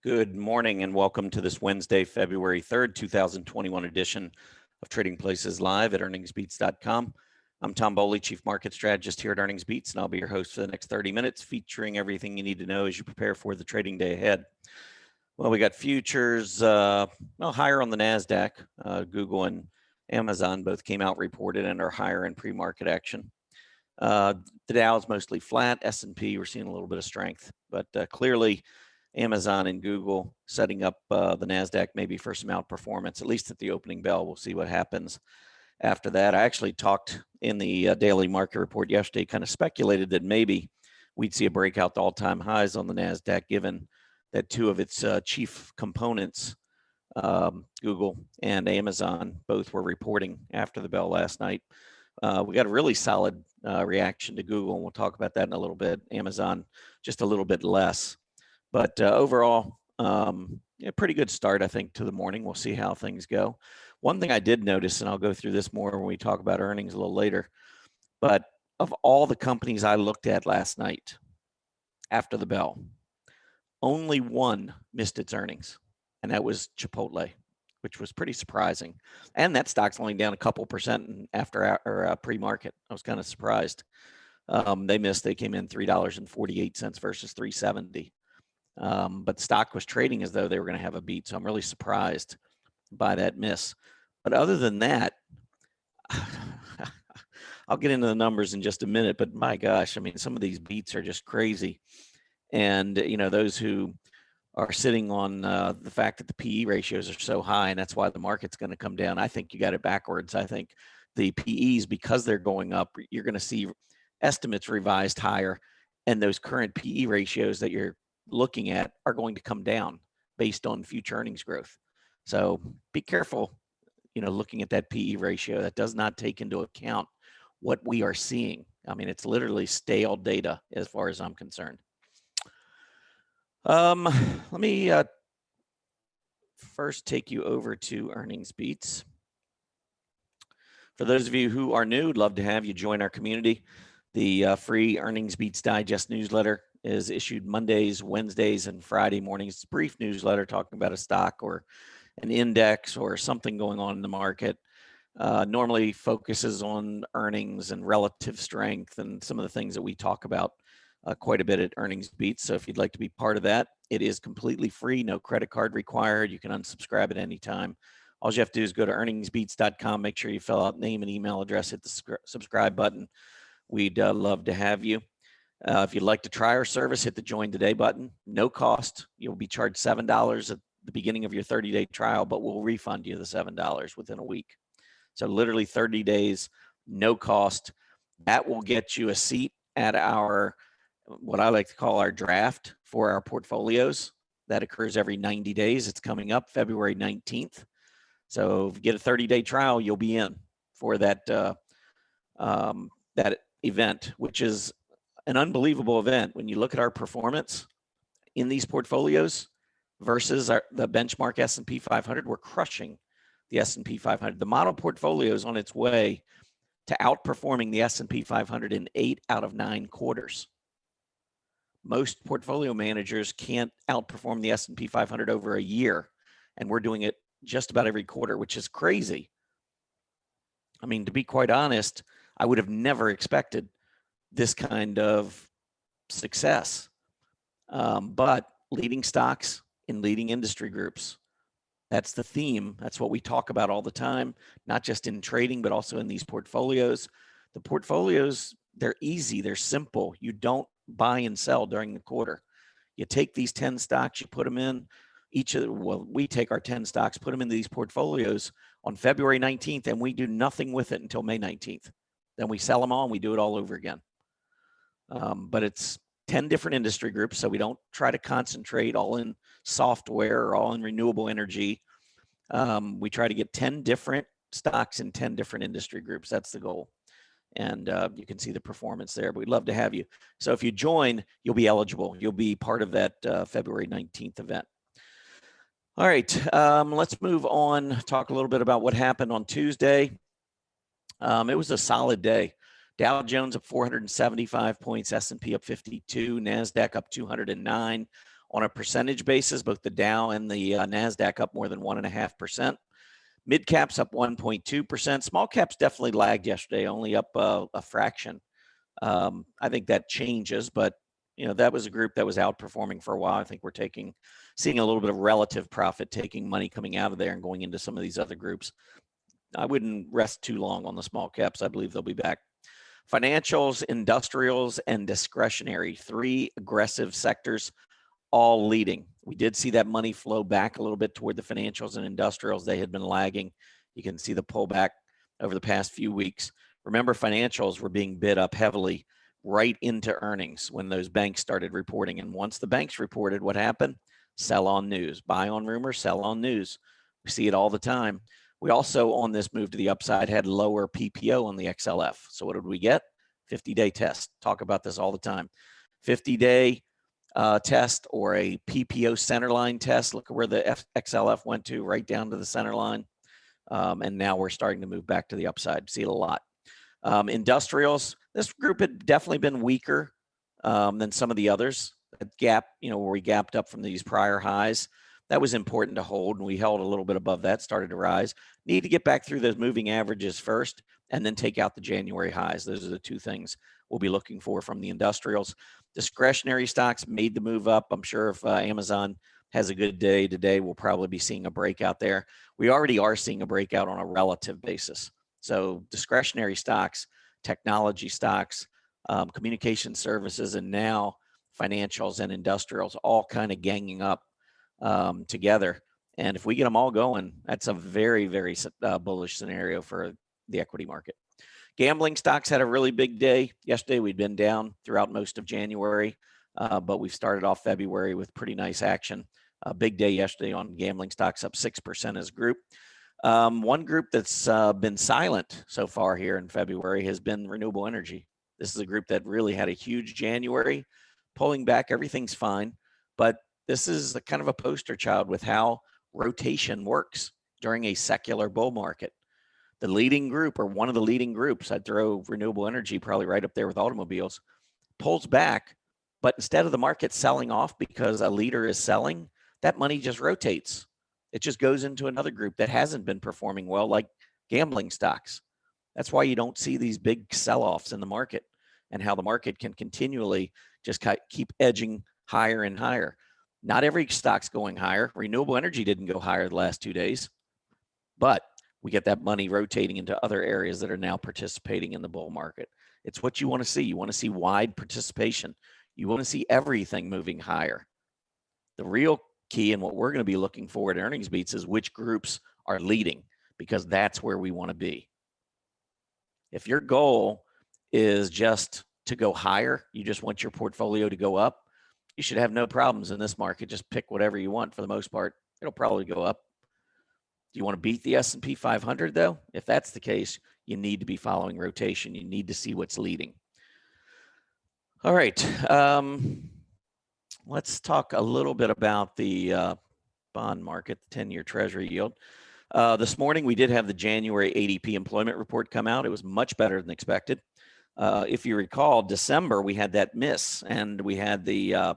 Good morning and welcome to this Wednesday, February 3rd, 2021 edition of Trading Places Live at earningsbeats.com. I'm Tom Bowley, Chief Market Strategist here at Earnings Beats, and I'll be your host for the next 30 minutes, featuring everything you need to know as you prepare for the trading day ahead. Well, we got futures higher on the NASDAQ. Google and Amazon both came out reported and are higher in pre-market action. The Dow is mostly flat. S&P, we're seeing a little bit of strength, but clearly Amazon and Google setting up the NASDAQ maybe for some outperformance, at least at the opening bell. We'll see what happens after that. I actually talked in the daily market report yesterday, kind of speculated that maybe we'd see a breakout to all-time highs on the NASDAQ, given that two of its chief components, Google and Amazon, both were reporting after the bell last night. We got a really solid reaction to Google, and we'll talk about that in a little bit. Amazon, just a little bit less. But overall, pretty good start, I think, to the morning. We'll see how things go. One thing I did notice, and I'll go through this more when we talk about earnings a little later, but of all the companies I looked at last night after the bell, only one missed its earnings, and that was Chipotle, which was pretty surprising. And that stock's only down a couple percent after pre-market. I was kind of surprised. They missed. They came in $3.48 versus $3.70. But stock was trading as though they were going to have a beat. So I'm really surprised by that miss. But other than that, I'll get into the numbers in just a minute, but my gosh, I mean, some of these beats are just crazy. And, those who are sitting on the fact that the PE ratios are so high, and that's why the market's going to come down. I think you got it backwards. I think the PEs, because they're going up, you're going to see estimates revised higher, and those current PE ratios that you're looking at are going to come down based on future earnings growth. So be careful, looking at that PE ratio. That does not take into account what we are seeing. I mean, it's literally stale data as far as I'm concerned. Let me first take you over to Earnings Beats. For those of you who are new, I'd love to have you join our community. The free Earnings Beats Digest newsletter is issued Mondays, Wednesdays, and Friday mornings. It's a brief newsletter talking about a stock or an index or something going on in the market. Normally focuses on earnings and relative strength and some of the things that we talk about quite a bit at Earnings Beats. So if you'd like to be part of that, it is completely free, no credit card required. You can unsubscribe at any time. All you have to do is go to earningsbeats.com, make sure you fill out name and email address, hit the subscribe button. We'd love to have you. If you'd like to try our service, hit the Join Today button. No cost. You'll be charged $7 at the beginning of your 30-day trial, but we'll refund you the $7 within a week. So literally 30 days, no cost. That will get you a seat at our, what I like to call our draft for our portfolios. That occurs every 90 days. It's coming up February 19th. So if you get a 30-day trial, you'll be in for that, that event, which is an unbelievable event. When you look at our performance in these portfolios versus the benchmark S&P 500, we're crushing the S&P 500. The model portfolio is on its way to outperforming the S&P 500 in 8 out of 9 quarters. Most portfolio managers can't outperform the S&P 500 over a year, and we're doing it just about every quarter, which is crazy. I mean, to be quite honest, I would have never expected this kind of success. But leading stocks in leading industry groups, that's the theme. That's what we talk about all the time, not just in trading, but also in these portfolios. The portfolios, they're easy, they're simple. You don't buy and sell during the quarter. You take these 10 stocks, you put them in we take our 10 stocks, put them into these portfolios on February 19th, and we do nothing with it until May 19th. Then we sell them all and we do it all over again. But it's 10 different industry groups, so we don't try to concentrate all in software or all in renewable energy. We try to get 10 different stocks in 10 different industry groups. That's the goal. And you can see the performance there. But we'd love to have you. So if you join, you'll be eligible. You'll be part of that February 19th event. All right, let's move on, talk a little bit about what happened on Tuesday. It was a solid day. Dow Jones up 475 points, S&P up 52, NASDAQ up 209. On a percentage basis, both the Dow and the NASDAQ up more than 1.5%. Mid caps up 1.2%. Small caps definitely lagged yesterday, only up a fraction. I think that changes, but that was a group that was outperforming for a while. I think we're seeing a little bit of relative profit taking money coming out of there and going into some of these other groups. I wouldn't rest too long on the small caps. I believe they'll be back. Financials, industrials, and discretionary, 3 aggressive sectors, all leading. We did see that money flow back a little bit toward the financials and industrials. They had been lagging. You can see the pullback over the past few weeks. Remember, financials were being bid up heavily right into earnings when those banks started reporting. And once the banks reported, what happened? Sell on news, buy on rumor, sell on news. We see it all the time. We also, on this move to the upside, had lower PPO on the XLF. So what did we get? 50-day test. Talk about this all the time. 50-day test or a PPO centerline test. Look at where the XLF went to, right down to the center line. And now we're starting to move back to the upside. See it a lot. Industrials, this group had definitely been weaker than some of the others. A gap, where we gapped up from these prior highs. That was important to hold, and we held a little bit above that, started to rise. Need to get back through those moving averages first, and then take out the January highs. Those are the 2 things we'll be looking for from the industrials. Discretionary stocks made the move up. I'm sure if Amazon has a good day today, we'll probably be seeing a breakout there. We already are seeing a breakout on a relative basis. So discretionary stocks, technology stocks, communication services, and now financials and industrials all kind of ganging up together. And if we get them all going, that's a very, very bullish scenario for the equity market. Gambling stocks had a really big day. Yesterday, we'd been down throughout most of January, but we've started off February with pretty nice action. A big day yesterday on gambling stocks, up 6% as a group. One group that's been silent so far here in February has been renewable energy. This is a group that really had a huge January, pulling back. Everything's fine, but this is kind of a poster child with how rotation works during a secular bull market. The leading group, or one of the leading groups, I'd throw renewable energy probably right up there with automobiles, pulls back, but instead of the market selling off because a leader is selling, that money just rotates. It just goes into another group that hasn't been performing well, like gambling stocks. That's why you don't see these big sell-offs in the market, and how the market can continually just keep edging higher and higher. Not every stock's going higher. Renewable energy didn't go higher the last 2 days, but we get that money rotating into other areas that are now participating in the bull market. It's what you want to see. You want to see wide participation. You want to see everything moving higher. The real key and what we're going to be looking for at earnings beats is which groups are leading, because that's where we want to be. If your goal is just to go higher, you just want your portfolio to go up, you should have no problems in this market. Just pick whatever you want. For the most part, it'll probably go up. Do you want to beat the S&P 500 though? If that's the case, you need to be following rotation. You need to see what's leading. All right. Let's talk a little bit about the bond market, the 10-year Treasury yield. This morning, we did have the January ADP employment report come out. It was much better than expected. If you recall, December, we had that miss, and we had the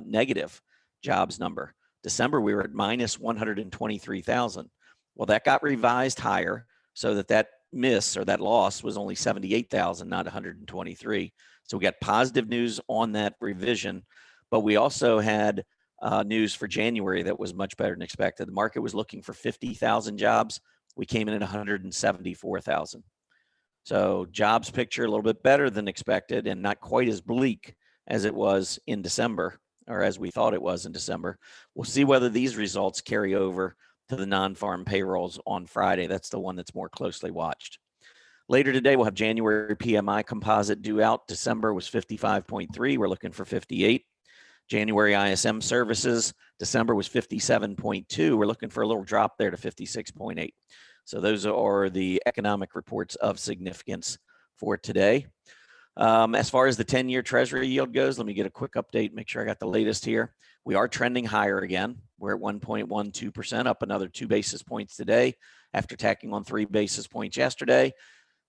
negative jobs number. December, we were at minus 123,000. Well, that got revised higher so that miss, or that loss, was only 78,000, not 123. So we got positive news on that revision, but we also had news for January that was much better than expected. The market was looking for 50,000 jobs. We came in at 174,000. So jobs picture a little bit better than expected, and not quite as bleak as it was in December, or as we thought it was in December. We'll see whether these results carry over to the non-farm payrolls on Friday. That's the one that's more closely watched. Later today, we'll have January PMI composite due out. December was 55.3. We're looking for 58. January ISM services, December was 57.2. We're looking for a little drop there to 56.8. So those are the economic reports of significance for today. As far as the 10-year Treasury yield goes, let me get a quick update, make sure I got the latest here. We are trending higher again. We're at 1.12%, up another 2 basis points today after tacking on 3 basis points yesterday.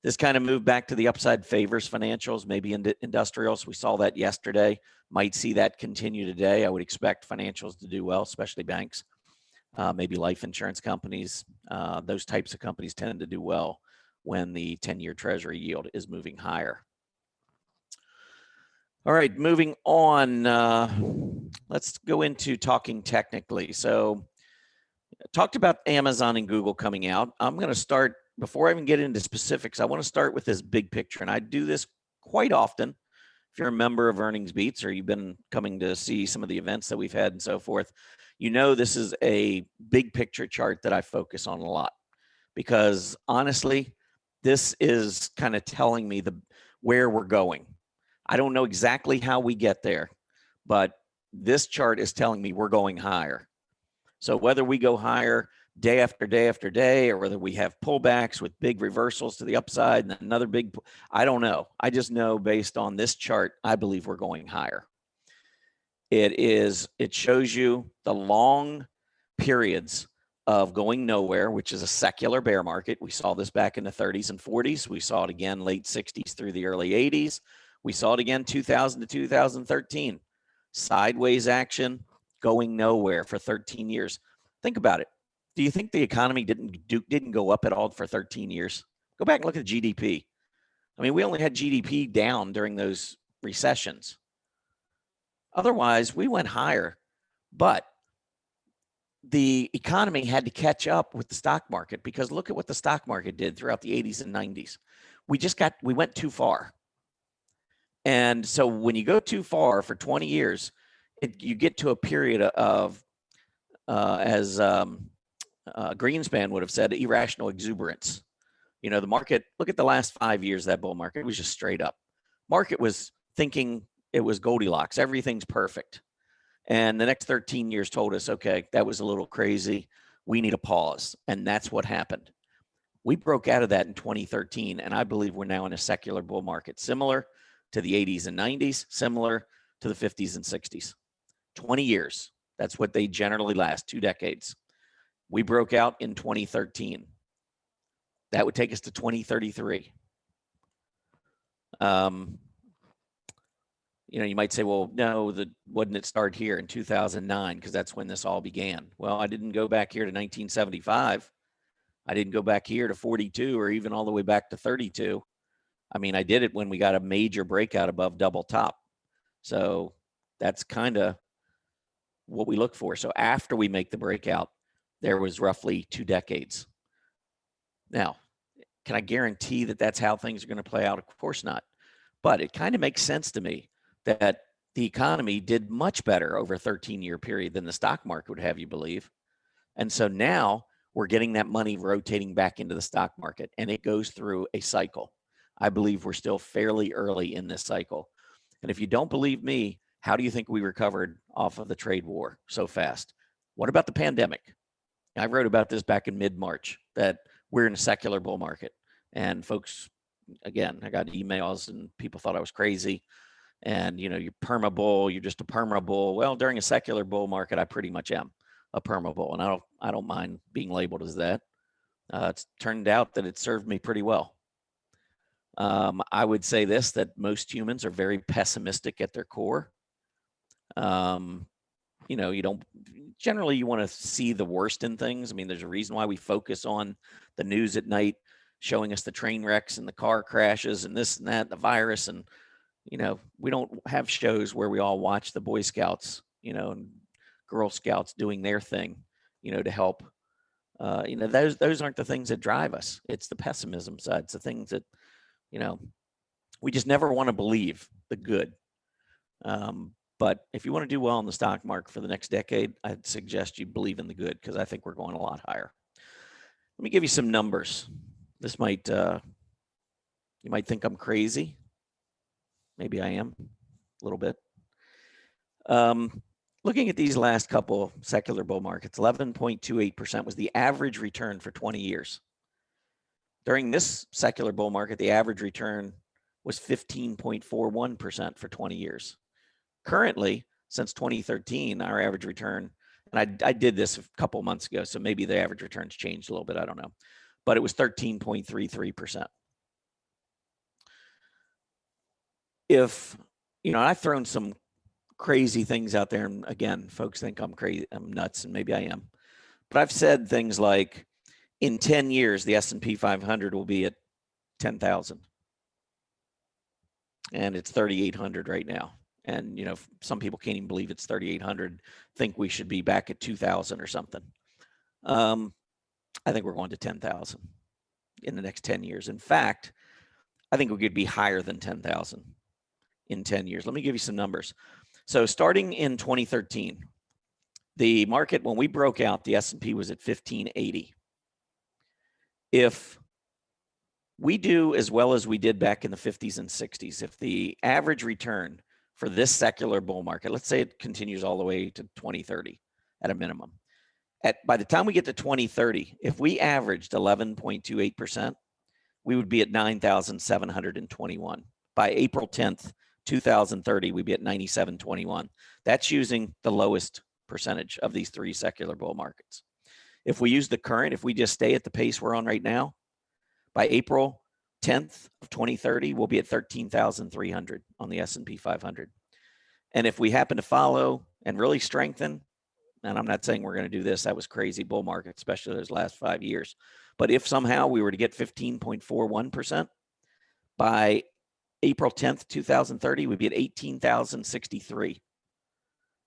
This kind of move back to the upside favors financials, maybe industrials. We saw that yesterday. Might see that continue today. I would expect financials to do well, especially banks, maybe life insurance companies. Those types of companies tend to do well when the 10-year Treasury yield is moving higher. All right, moving on. Let's go into talking technically. So I talked about Amazon and Google coming out. I'm going to start, before I even get into specifics, I want to start with this big picture. And I do this quite often. If you're a member of Earnings Beats or you've been coming to see some of the events that we've had and so forth, you know this is a big picture chart that I focus on a lot. Because honestly, this is kind of telling me where we're going. I don't know exactly how we get there, but this chart is telling me we're going higher. So whether we go higher day after day after day, or whether we have pullbacks with big reversals to the upside and another big, I don't know. I just know based on this chart, I believe we're going higher. It shows you the long periods of going nowhere, which is a secular bear market. We saw this back in the 30s and 40s. We saw it again late 60s through the early 80s. We saw it again 2000 to 2013. Sideways action, going nowhere for 13 years. Think about it. Do you think the economy didn't go up at all for 13 years? Go back and look at GDP. I mean, we only had GDP down during those recessions. Otherwise, we went higher, but the economy had to catch up with the stock market, because look at what the stock market did throughout the 80s and 90s. We went too far. And so when you go too far for 20 years, you get to a period of, as Greenspan would have said, irrational exuberance. You know, the market, look at the last 5 years, that bull market was just straight up. Market was thinking it was Goldilocks. Everything's perfect. And the next 13 years told us, okay, that was a little crazy. We need a pause. And that's what happened. We broke out of that in 2013. And I believe we're now in a secular bull market, similar to the 80s and 90s, similar to the 50s and 60s. 20 years. That's what they generally last, 2 decades. We broke out in 2013. That would take us to 2033. You know, you might say, well, no, wouldn't it start here in 2009? Because that's when this all began. Well, I didn't go back here to 1975. I didn't go back here to 42 or even all the way back to 32. I mean, I did it when we got a major breakout above double top. So that's kind of what we look for. So after we make the breakout, there was roughly 2 decades. Now, can I guarantee that that's how things are going to play out? Of course not. But it kind of makes sense to me that the economy did much better over a 13-year period than the stock market would have you believe. And so now we're getting that money rotating back into the stock market, and it goes through a cycle. I believe we're still fairly early in this cycle. And if you don't believe me, how do you think we recovered off of the trade war so fast? What about the pandemic? I wrote about this back in mid-March, that we're in a secular bull market. And folks, again, I got emails and people thought I was crazy. And, you know, you're perma-bull, you're just a perma-bull. Well, during a secular bull market, I pretty much am a perma-bull. And I don't mind being labeled as that. It's turned out that it served me pretty well. I would say this, that most humans are very pessimistic at their core. You know, generally you want to see the worst in things. I mean, there's a reason why we focus on the news at night, showing us the train wrecks and the car crashes and this and that, the virus. And, you know, we don't have shows where we all watch the Boy Scouts, you know, and Girl Scouts doing their thing, you know, to help. You know, those aren't the things that drive us. It's the pessimism side. It's the things that, you know, we just never want to believe the good. But if you want to do well in the stock market for the next decade, I'd suggest you believe in the good, because I think we're going a lot higher. Let me give you some numbers. This might, you might think I'm crazy. Maybe I am a little bit. Looking at these last couple secular bull markets, 11.28% was the average return for 20 years. During this secular bull market, the average return was 15.41% for 20 years. Currently, since 2013, our average return, and I did this a couple months ago, so maybe the average return's changed a little bit, I don't know, but it was 13.33%. if, I've thrown some crazy things out there, and again, folks think I'm crazy, I'm nuts, and maybe I am. But I've said things like, in 10 years, the S&P 500 will be at 10,000. And it's 3,800 right now. And, some people can't even believe it's 3,800, think we should be back at 2,000 or something. I think we're going to 10,000 in the next 10 years. In fact, I think we could be higher than 10,000 in 10 years. Let me give you some numbers. So starting in 2013, the market, when we broke out, the S&P was at 1580. If we do as well as we did back in the 50s and 60s, if the average return for this secular bull market, let's say it continues all the way to 2030 at a minimum, by the time we get to 2030, if we averaged 11.28%, we would be at 9,721. By April 10th, 2030, we'd be at 97.21. That's using the lowest percentage of these three secular bull markets. If we use the current, if we just stay at the pace we're on right now, by April 10th of 2030, we'll be at 13,300 on the S&P 500. And if we happen to follow and really strengthen, and I'm not saying we're going to do this, that was crazy bull market, especially those last 5 years. But if somehow we were to get 15.41% by April 10th, 2030, we'd be at 18,063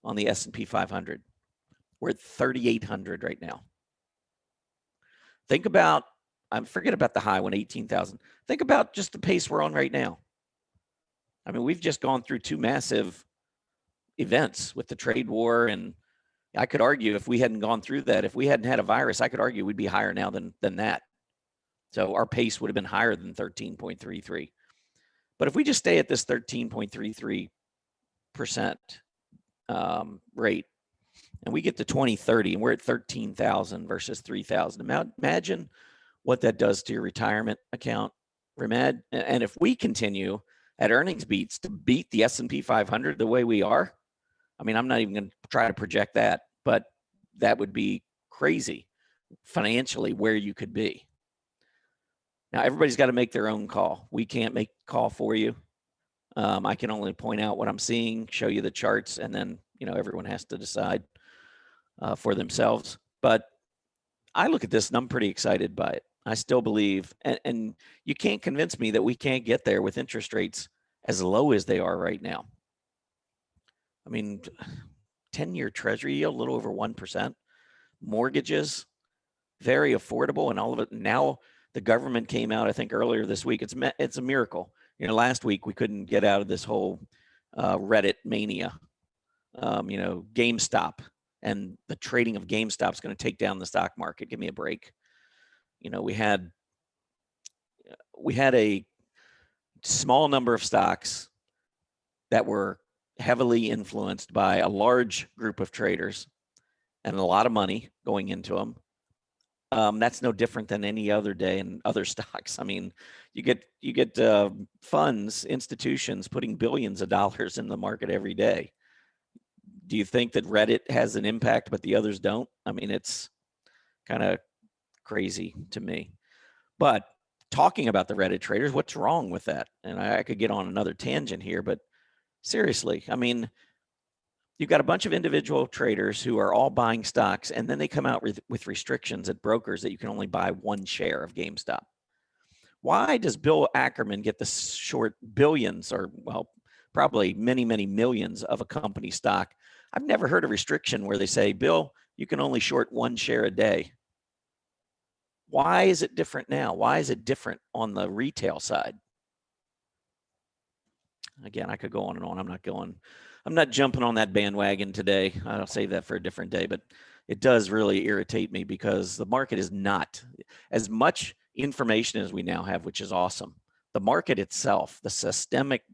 on the S&P 500. We're at 3,800 right now. Think about, forget about the high one, 18,000. Think about just the pace we're on right now. I mean, we've just gone through two massive events with the trade war, and I could argue if we hadn't gone through that, if we hadn't had a virus, I could argue we'd be higher now than that. So our pace would have been higher than 13.33. But if we just stay at this 13.33% rate, and we get to 2030 and we're at 13,000 versus 3,000, imagine what that does to your retirement account, Ramad. And if we continue at earnings beats to beat the S&P 500 the way we are, I mean, I'm not even going to try to project that, but that would be crazy financially where you could be. Now, everybody's got to make their own call. We can't make a call for you. I can only point out what I'm seeing, show you the charts, and then, everyone has to decide for themselves. But I look at this and I'm pretty excited by it. I still believe, and you can't convince me that we can't get there with interest rates as low as they are right now. I mean, 10-year treasury yield, a little over 1%. Mortgages, very affordable, and all of it. Now the government came out, I think earlier this week. It's a miracle. Last week we couldn't get out of this whole Reddit mania. GameStop and the trading of GameStop is going to take down the stock market. Give me a break. We had a small number of stocks that were heavily influenced by a large group of traders and a lot of money going into them. That's no different than any other day in other stocks. I mean, you get funds, institutions putting billions of dollars in the market every day. Do you think that Reddit has an impact, but the others don't? I mean, it's kind of crazy to me. But talking about the Reddit traders, what's wrong with that? And I could get on another tangent here, but seriously, I mean, you've got a bunch of individual traders who are all buying stocks, and then they come out with restrictions at brokers that you can only buy one share of GameStop. Why does Bill Ackerman get the short billions, or well, probably many, many millions of a company stock? I've never heard a restriction where they say, Bill, you can only short one share a day. Why is it different now? Why is it different on the retail side? Again, I could go on and on. I'm not jumping on that bandwagon today. I'll save that for a different day, but it does really irritate me because the market is not as much information as we now have, which is awesome. The market itself, the systemic,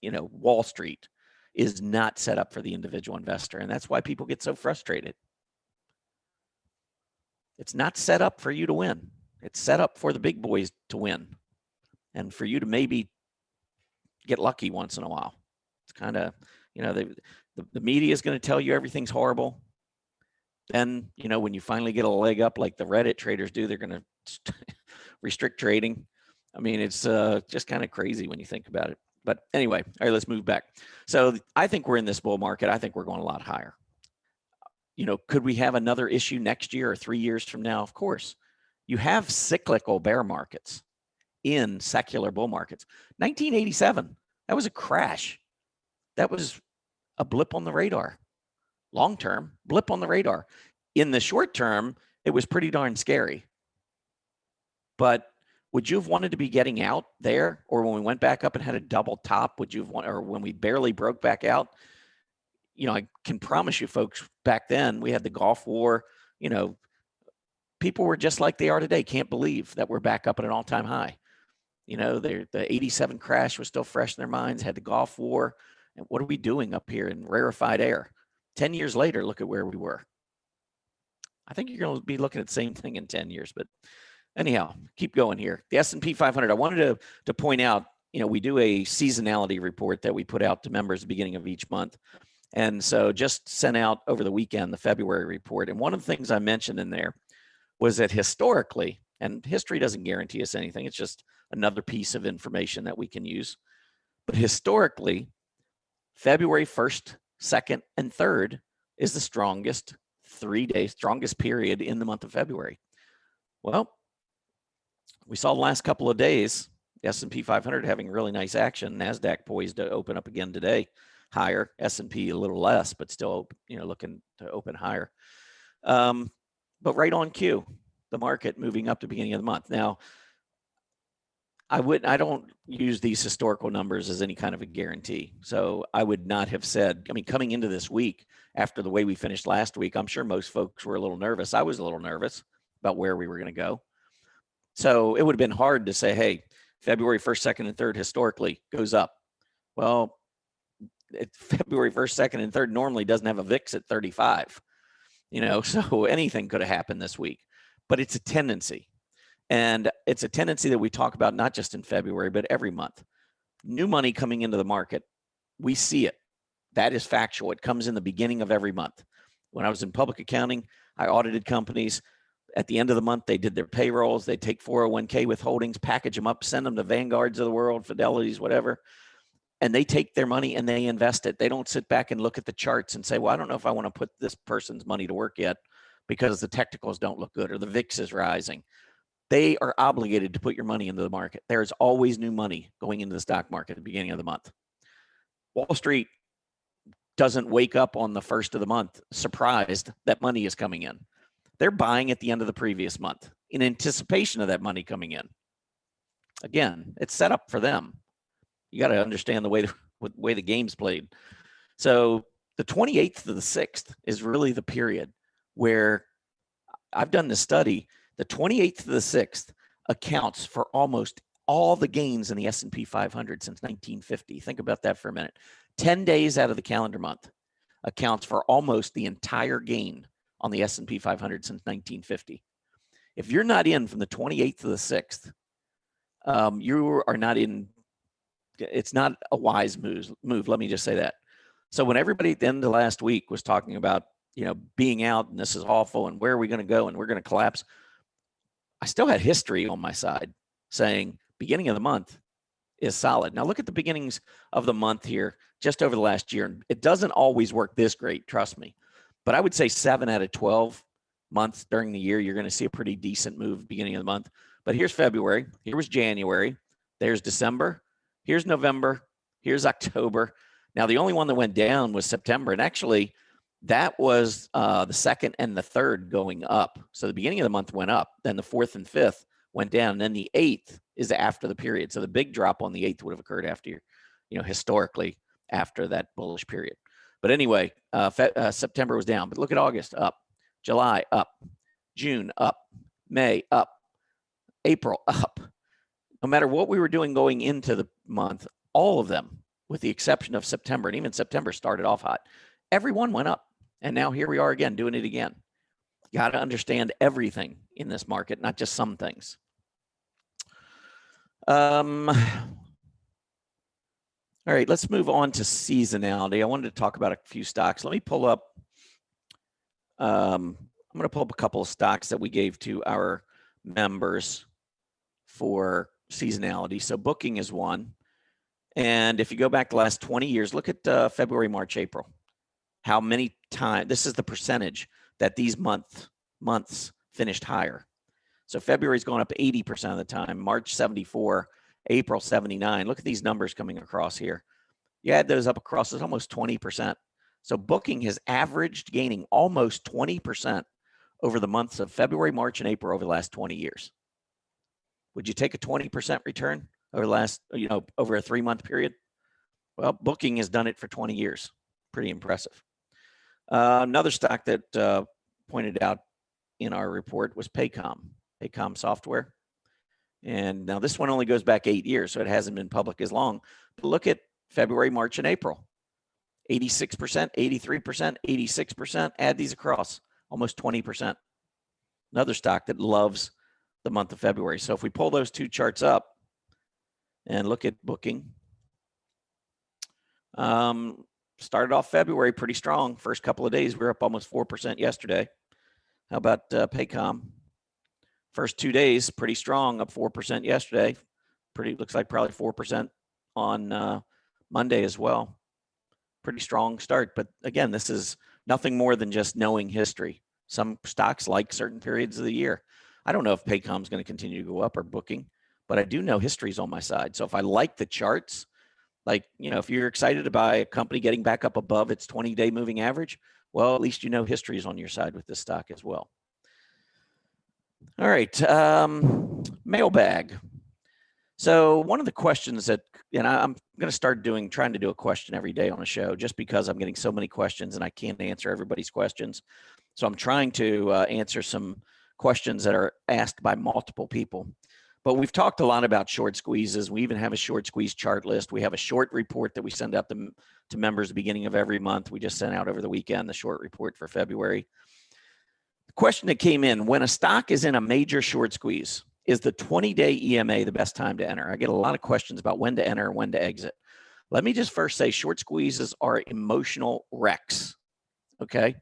Wall Street is not set up for the individual investor. And that's why people get so frustrated. It's not set up for you to win. It's set up for the big boys to win and for you to maybe get lucky once in a while. It's kind of, the media is going to tell you everything's horrible. Then, when you finally get a leg up like the Reddit traders do, they're going to restrict trading. I mean, it's just kind of crazy when you think about it. But anyway, all right, let's move back. So I think we're in this bull market. I think we're going a lot higher. Could we have another issue next year or 3 years from now? Of course. You have cyclical bear markets in secular bull markets. 1987, that was a crash. That was a blip on the radar. Long term, blip on the radar. In the short term, it was pretty darn scary. But would you have wanted to be getting out there, or when we went back up and had a double top, would you have wanted, or when we barely broke back out? I can promise you folks, back then we had the Gulf War, people were just like they are today. Can't believe that we're back up at an all-time high. The 87 crash was still fresh in their minds, had the Gulf War. And what are we doing up here in rarefied air? 10 years later, look at where we were. I think you're going to be looking at the same thing in 10 years. But anyhow, keep going here. The S&P 500, I wanted to point out, we do a seasonality report that we put out to members at the beginning of each month. And so just sent out over the weekend the February report. And one of the things I mentioned in there was that historically, and history doesn't guarantee us anything, it's just another piece of information that we can use. But historically, February 1st, 2nd, and 3rd is the strongest 3 days, strongest period in the month of February. Well, we saw the last couple of days, the S&P 500 having really nice action. NASDAQ poised to open up again today, higher. S&P a little less, but still, looking to open higher. But right on cue, the market moving up to the beginning of the month. Now, I don't use these historical numbers as any kind of a guarantee. So I would not have said, coming into this week, after the way we finished last week, I'm sure most folks were a little nervous. I was a little nervous about where we were going to go. So it would have been hard to say, hey, February 1st, 2nd, and 3rd historically goes up. Well, February 1st, 2nd, and 3rd normally doesn't have a VIX at 35. So anything could have happened this week. But it's a tendency. And it's a tendency that we talk about not just in February, but every month. New money coming into the market, we see it. That is factual. It comes in the beginning of every month. When I was in public accounting, I audited companies. At the end of the month, they did their payrolls. They take 401k withholdings, package them up, send them to Vanguards of the world, Fidelities, whatever. And they take their money and they invest it. They don't sit back and look at the charts and say, well, I don't know if I want to put this person's money to work yet because the technicals don't look good or the VIX is rising. They are obligated to put your money into the market. There's always new money going into the stock market at the beginning of the month. Wall Street doesn't wake up on the first of the month surprised that money is coming in. They're buying at the end of the previous month in anticipation of that money coming in. Again, it's set up for them. You got to understand the way the game's played. So the 28th to the 6th is really the period where I've done this study. The 28th to the 6th accounts for almost all the gains in the S&P 500 since 1950. Think about that for a minute. 10 days out of the calendar month accounts for almost the entire gain on the S&P 500 since 1950. If you're not in from the 28th to the 6th, you are not in. It's not a wise move. Let me just say that. So when everybody at the end of last week was talking about, being out and this is awful and where are we going to go and we're going to collapse, I still had history on my side saying beginning of the month is solid. Now look at the beginnings of the month here just over the last year. It doesn't always work this great, trust me. But I would say 7 out of 12 months during the year, you're going to see a pretty decent move beginning of the month. But here's February. Here was January. There's December. Here's November. Here's October. Now, the only one that went down was September. And actually, that was the 2nd and the 3rd going up. So the beginning of the month went up. Then the 4th and 5th went down. And then the 8th is after the period. So the big drop on the 8th would have occurred after, historically after that bullish period. But anyway, September was down. But look at August, up. July, up. June, up. May, up. April, up. No matter what we were doing going into the month, all of them, with the exception of September, and even September started off hot, everyone went up. And now here we are again, doing it again. You got to understand everything in this market, not just some things. All right, let's move on to seasonality. I wanted to talk about a few stocks. Let me pull up. I'm going to pull up a couple of stocks that we gave to our members for seasonality. So Booking is one. And if you go back the last 20 years, look at February, March, April. How many times, this is the percentage that these months finished higher. So February's going up 80% of the time, March 74, April 79. Look at these numbers coming across here. You add those up across, it's almost 20%. So booking has averaged gaining almost 20% over the months of February, March, and April over the last 20 years. Would you take a 20% return over the last, over a 3-month period? Well, booking has done it for 20 years. Pretty impressive. Another stock that pointed out in our report was Paycom Software. And now this one only goes back 8 years, so it hasn't been public as long. But look at February, March, and April. 86%, 83%, 86%. Add these across, almost 20%. Another stock that loves the month of February. So if we pull those two charts up and look at booking, started off February pretty strong. First couple of days, we were up almost 4% yesterday. How about Paycom? First 2 days, pretty strong, up 4% yesterday. Looks like probably 4% on Monday as well. Pretty strong start. But again, this is nothing more than just knowing history. Some stocks like certain periods of the year. I don't know if Paycom is going to continue to go up or booking, but I do know history's on my side. So if I like the charts, like, if you're excited to buy a company getting back up above its 20-day moving average, well, at least history is on your side with this stock as well. All right, mailbag. So one of the questions that, I'm going to start trying to do a question every day on a show, just because I'm getting so many questions and I can't answer everybody's questions. So I'm trying to answer some questions that are asked by multiple people. But we've talked a lot about short squeezes. We even have a short squeeze chart list. We have a short report that we send out to members at the beginning of every month. We just sent out over the weekend the short report for February. The question that came in, when a stock is in a major short squeeze, is the 20-day EMA the best time to enter? I get a lot of questions about when to enter and when to exit. Let me just first say short squeezes are emotional wrecks, okay?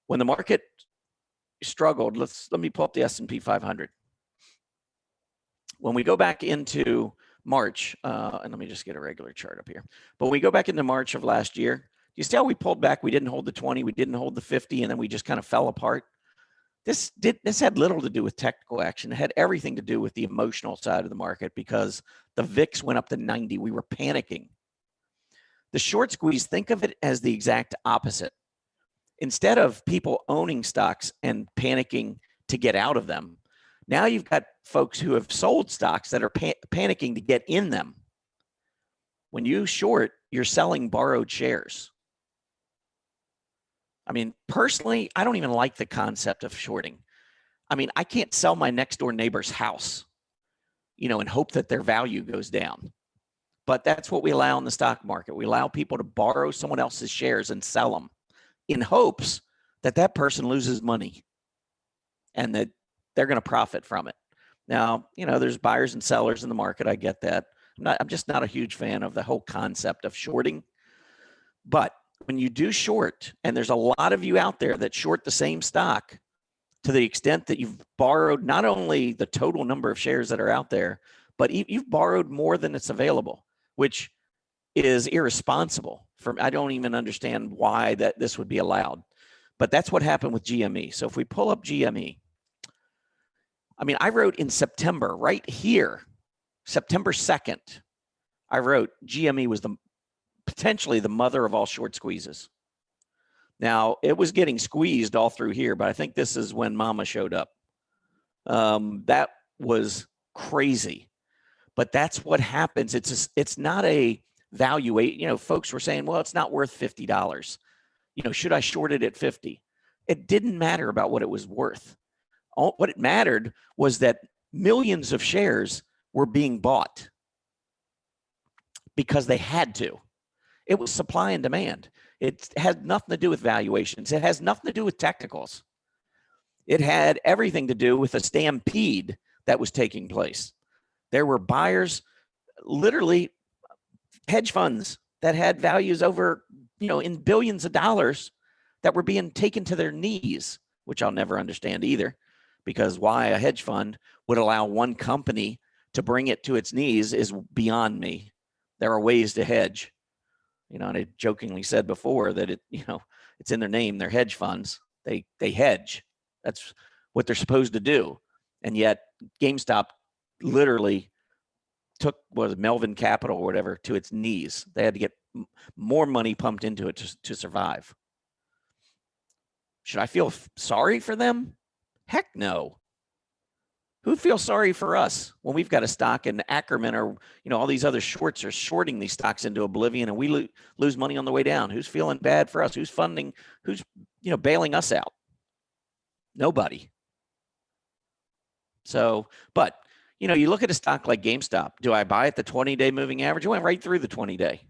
When the market struggled, let me pull up the S&P 500. When we go back into March, and let me just get a regular chart up here. But when we go back into March of last year, you see how we pulled back? We didn't hold the 20, we didn't hold the 50, and then we just kind of fell apart. This had little to do with technical action. It had everything to do with the emotional side of the market because the VIX went up to 90. We were panicking. The short squeeze, think of it as the exact opposite. Instead of people owning stocks and panicking to get out of them, now you've got folks who have sold stocks that are panicking to get in them. When you short, you're selling borrowed shares. I mean, personally, I don't even like the concept of shorting. I mean, I can't sell my next door neighbor's house, and hope that their value goes down. But that's what we allow in the stock market. We allow people to borrow someone else's shares and sell them in hopes that that person loses money and that they're going to profit from it. Now, there's buyers and sellers in the market. I get that. I'm just not a huge fan of the whole concept of shorting. But when you do short, and there's a lot of you out there that short the same stock to the extent that you've borrowed not only the total number of shares that are out there, but you've borrowed more than it's available, which is irresponsible. I don't even understand why that this would be allowed. But that's what happened with GME. So if we pull up GME, I mean, I wrote in September, right here, September 2nd, I wrote GME was potentially the mother of all short squeezes. Now, it was getting squeezed all through here, but I think this is when Mama showed up. That was crazy. But that's what happens. It's not a valuation. Folks were saying, well, it's not worth $50. Should I short it at 50? It didn't matter about what it was worth. What it mattered was that millions of shares were being bought because they had to. It was supply and demand. It had nothing to do with valuations. It has nothing to do with technicals. It had everything to do with a stampede that was taking place. There were buyers, literally hedge funds that had values over, in billions of dollars that were being taken to their knees, which I'll never understand either, because why a hedge fund would allow one company to bring it to its knees is beyond me. there are ways to hedge. And I jokingly said before that it's in their name. They're hedge funds. They hedge. That's what they're supposed to do. And yet GameStop literally took Melvin Capital or whatever to its knees. They had to get more money pumped into it to survive. Should I feel sorry for them? Heck no. Who feels sorry for us when we've got a stock in Ackerman or all these other shorts are shorting these stocks into oblivion, and we lose money on the way down? Who's feeling bad for us? Who's funding? Who's bailing us out? Nobody. So, but you look at a stock like GameStop. Do I buy at the 20-day moving average? It went right through the 20-day.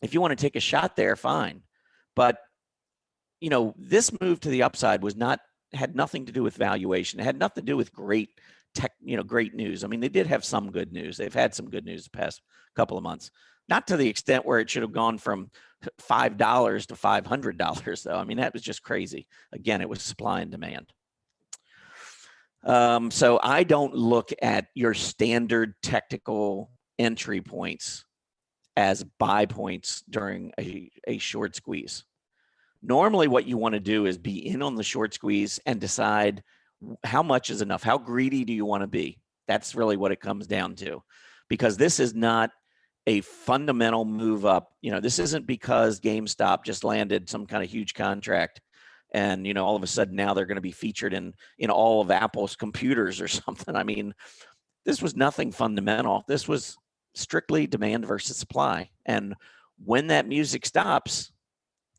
If you want to take a shot there, fine. But this move to the upside had nothing to do with valuation. It had nothing to do with great great news. I mean, they did have some good news. They've had some good news the past couple of months. Not to the extent where it should have gone from $5 to $500, though. I mean, that was just crazy. Again, it was supply and demand. So I don't look at your standard technical entry points as buy points during a short squeeze. Normally what you want to do is be in on the short squeeze and decide how much is enough. How greedy do you want to be? That's really what it comes down to, because this is not a fundamental move up. This isn't because GameStop just landed some kind of huge contract and, all of a sudden now they're going to be featured in all of Apple's computers or something. I mean, this was nothing fundamental. This was strictly demand versus supply. And when that music stops,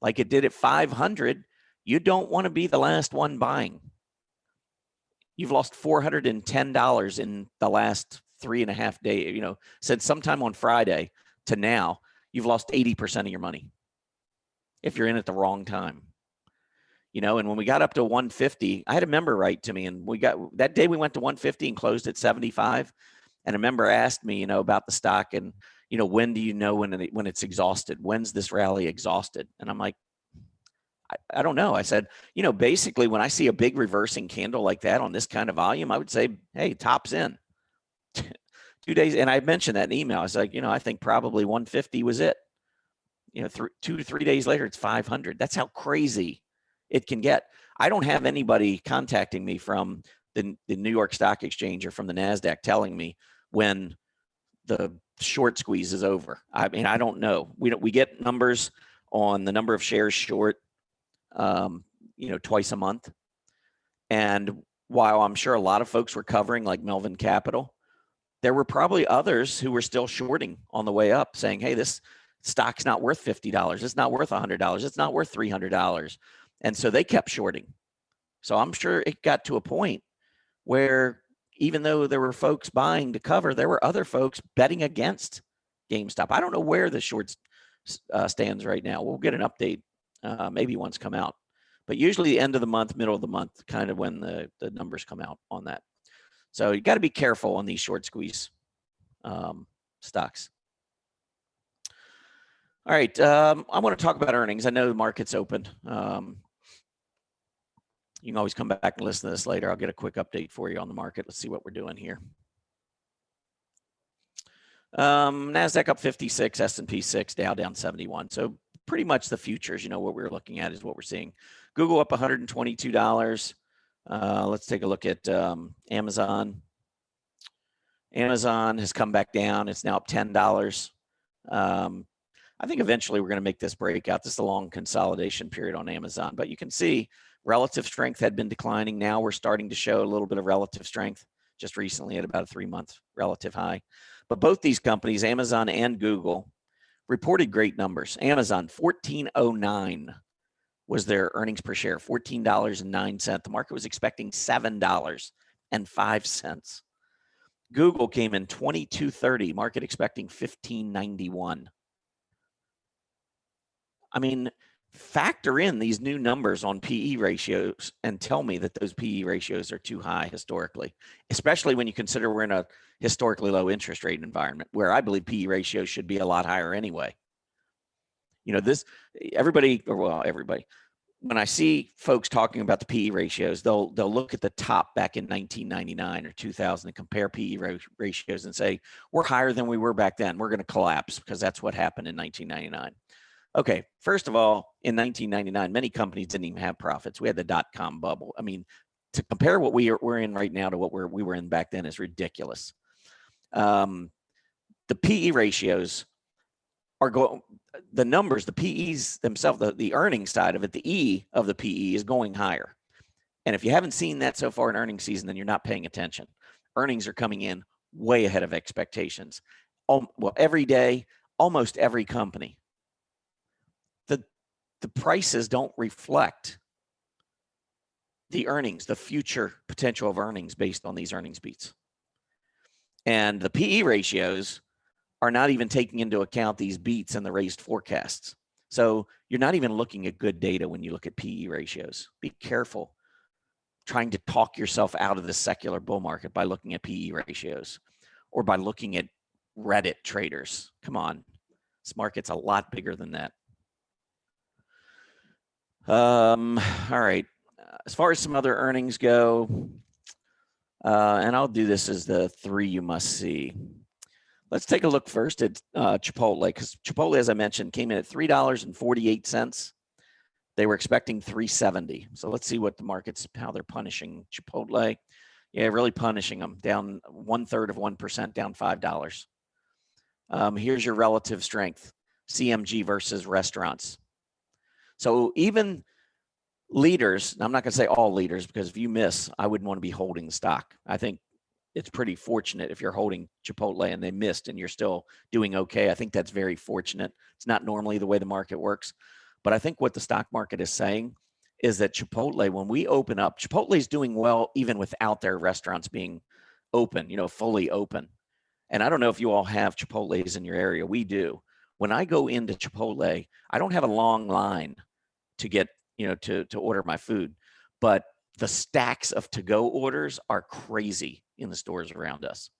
like it did at 500, you don't want to be the last one buying. You've lost $410 in the last 3.5 days, since sometime on Friday to now, you've lost 80% of your money if you're in at the wrong time. And when we got up to 150, I had a member write to me, and that day we went to 150 and closed at 75. And a member asked me, about the stock and, when do you know when it's exhausted? When's this rally exhausted? And I'm like, I don't know. I said, basically when I see a big reversing candle like that on this kind of volume, I would say, hey, top's in. 2 days. And I mentioned that in email. I was like, I think probably 150 was it. 2 to 3 days later, it's 500. That's how crazy it can get. I don't have anybody contacting me from the New York Stock Exchange or from the NASDAQ telling me when the short squeeze is over. I mean, I don't know. We get numbers on the number of shares short, twice a month. And while I'm sure a lot of folks were covering, like Melvin Capital, there were probably others who were still shorting on the way up, saying, hey, this stock's not worth $50. It's not worth $100. It's not worth $300. And so they kept shorting. So I'm sure it got to a point where even though there were folks buying to cover, there were other folks betting against GameStop. I don't know where the short stands right now. We'll get an update maybe once come out. But usually the end of the month, middle of the month, kind of when the numbers come out on that. So you got to be careful on these short squeeze stocks. All right, I want to talk about earnings. I know the market's open. You can always come back and listen to this later. I'll get a quick update for you on the market. Let's see what we're doing here. NASDAQ up 56, S&P 6, Dow down 71. So pretty much the futures, what we're looking at is what we're seeing. Google up $122. Let's take a look at Amazon. Amazon has come back down. It's now up $10. I think eventually we're going to make this breakout. This is a long consolidation period on Amazon, but you can see relative strength had been declining. Now we're starting to show a little bit of relative strength just recently at about a 3-month relative high. But both these companies, Amazon and Google, reported great numbers. Amazon, $14.09 was their earnings per share, $14.09. The market was expecting $7.05. Google came in $22.30, market expecting $15.91. I mean, factor in these new numbers on PE ratios and tell me that those PE ratios are too high historically, especially when you consider we're in a historically low interest rate environment where I believe PE ratios should be a lot higher anyway. Everybody, when I see folks talking about the PE ratios, they'll look at the top back in 1999 or 2000 and compare PE ratios and say, we're higher than we were back then. We're going to collapse because that's what happened in 1999. Okay, first of all, in 1999, many companies didn't even have profits. We had the dot-com bubble. I mean, to compare what we're in right now to what we were in back then is ridiculous. The PE ratios are going, the numbers, the PEs themselves, the earnings side of it, the E of the PE is going higher. And if you haven't seen that so far in earnings season, then you're not paying attention. Earnings are coming in way ahead of expectations. Well, every day, almost every company. The prices don't reflect the earnings, the future potential of earnings based on these earnings beats. And the PE ratios are not even taking into account these beats and the raised forecasts. So you're not even looking at good data when you look at PE ratios. Be careful trying to talk yourself out of the secular bull market by looking at PE ratios or by looking at Reddit traders. Come on, this market's a lot bigger than that. All right. As far as some other earnings go, and I'll do this as the 3 you must see. Let's take a look first at Chipotle, because Chipotle, as I mentioned, came in at $3.48. They were expecting $3.70. So let's see what the market's, how they're punishing Chipotle. Yeah, really punishing them, down 1/3 of 1%, down $5. Here's your relative strength, CMG versus restaurants. So even leaders, I'm not going to say all leaders, because if you miss, I wouldn't want to be holding the stock. I think it's pretty fortunate if you're holding Chipotle and they missed and you're still doing okay. I think that's very fortunate. It's not normally the way the market works. But I think what the stock market is saying is that Chipotle, when we open up, Chipotle is doing well even without their restaurants being open, fully open. And I don't know if you all have Chipotles in your area. We do. When I go into Chipotle, I don't have a long line to get, to order my food, but the stacks of to-go orders are crazy in the stores around us.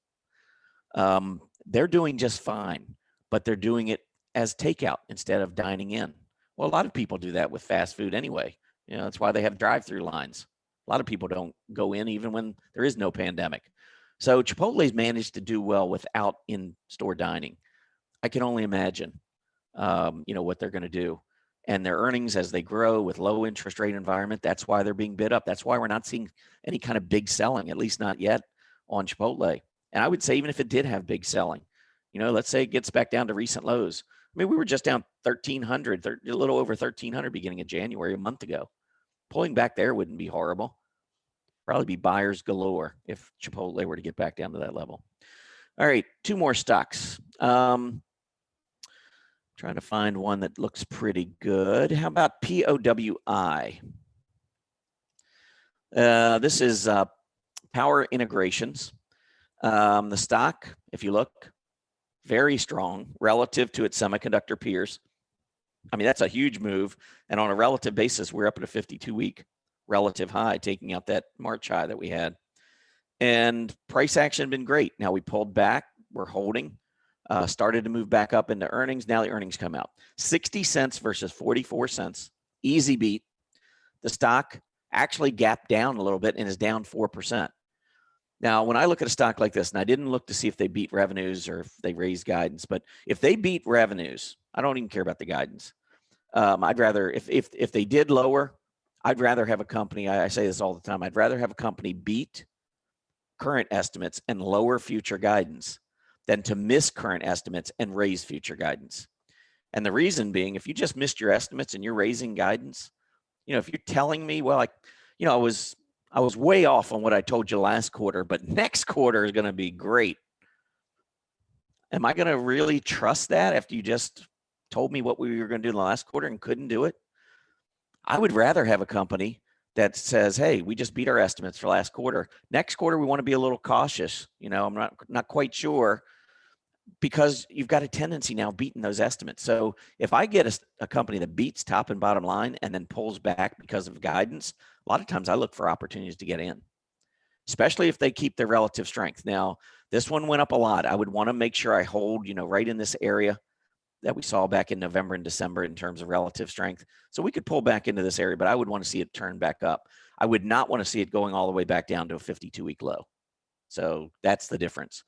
They're doing just fine, but they're doing it as takeout instead of dining in. Well, a lot of people do that with fast food anyway. That's why they have drive-through lines. A lot of people don't go in even when there is no pandemic. So Chipotle's managed to do well without in-store dining. I can only imagine, what they're going to do. And their earnings as they grow with low interest rate environment, that's why they're being bid up. That's why we're not seeing any kind of big selling, at least not yet on Chipotle. And I would say even if it did have big selling, let's say it gets back down to recent lows. I mean, we were just down 1,300, a little over 1,300 beginning of January, a month ago. Pulling back there wouldn't be horrible. Probably be buyers galore if Chipotle were to get back down to that level. All right, 2 more stocks. Trying to find one that looks pretty good. How about POWI? This is Power Integrations. The stock, if you look, very strong relative to its semiconductor peers. I mean, that's a huge move. And on a relative basis, we're up at a 52-week relative high, taking out that March high that we had. And price action had been great. Now we pulled back. We're holding. Started to move back up into earnings. Now the earnings come out. 60 cents versus 44 cents. Easy beat. The stock actually gapped down a little bit and is down 4%. Now, when I look at a stock like this, and I didn't look to see if they beat revenues or if they raised guidance, but if they beat revenues, I don't even care about the guidance. I'd rather, if they did lower, I'd rather have a company, I say this all the time, I'd rather have a company beat current estimates and lower future guidance than to miss current estimates and raise future guidance. And the reason being, if you just missed your estimates and you're raising guidance, if you're telling me, well, I was way off on what I told you last quarter, but next quarter is going to be great. Am I going to really trust that after you just told me what we were going to do in the last quarter and couldn't do it? I would rather have a company that says, hey, we just beat our estimates for last quarter. Next quarter, we want to be a little cautious. I'm not quite sure, because you've got a tendency now beating those estimates. So if I get a company that beats top and bottom line and then pulls back because of guidance, a lot of times I look for opportunities to get in, especially if they keep their relative strength. Now, this one went up a lot. I would want to make sure I hold, right in this area. that we saw back in November and December in terms of relative strength. So we could pull back into this area, but I would want to see it turn back up. I would not want to see it going all the way back down to a 52-week low. So that's the difference.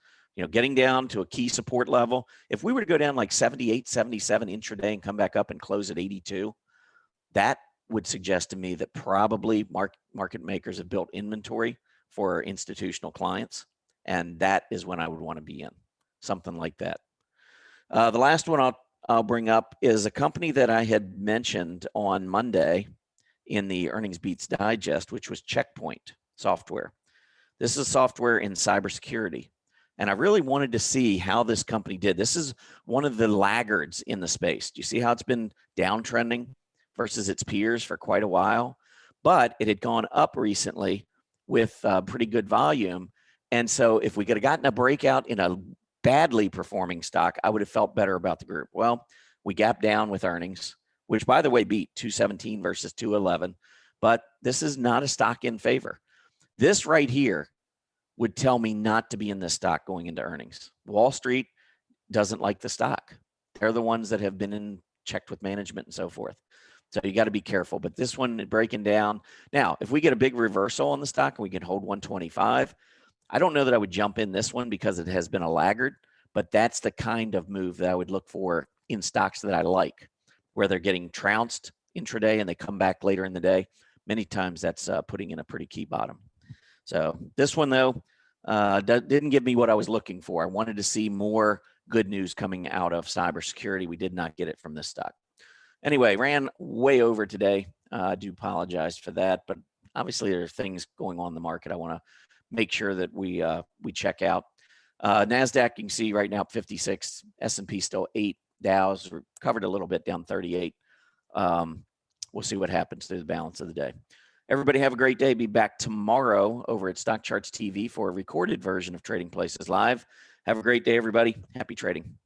Getting down to a key support level. If we were to go down like 78, 77 intraday and come back up and close at 82, that would suggest to me that probably market makers have built inventory for institutional clients. And that is when I would want to be in, something like that. The last one I'll bring up is a company that I had mentioned on Monday in the Earnings Beats Digest, which was Checkpoint Software. This is software in cybersecurity. And I really wanted to see how this company did. This is one of the laggards in the space. Do you see how it's been downtrending versus its peers for quite a while? But it had gone up recently with pretty good volume. And so if we could have gotten a breakout in a badly performing stock, I would have felt better about the group. Well, we gapped down with earnings, which, by the way, beat 217 versus 211. But this is not a stock in favor. This right here would tell me not to be in this stock going into earnings. Wall Street doesn't like the stock. They're the ones that have been checked with management and so forth. So you got to be careful. But this one breaking down. Now, if we get a big reversal on the stock and we can hold 125, I don't know that I would jump in this one because it has been a laggard, but that's the kind of move that I would look for in stocks that I like, where they're getting trounced intraday and they come back later in the day. Many times that's putting in a pretty key bottom. So this one, though, didn't give me what I was looking for. I wanted to see more good news coming out of cybersecurity. We did not get it from this stock. Anyway, ran way over today. I do apologize for that, but obviously there are things going on in the market I want to make sure that we check out. NASDAQ, you can see right now 56, S&P still 8, Dow's recovered a little bit, down 38. We'll see what happens through the balance of the day. Everybody have a great day. Be back tomorrow over at Stock Charts TV for a recorded version of Trading Places Live. Have a great day, everybody. Happy trading.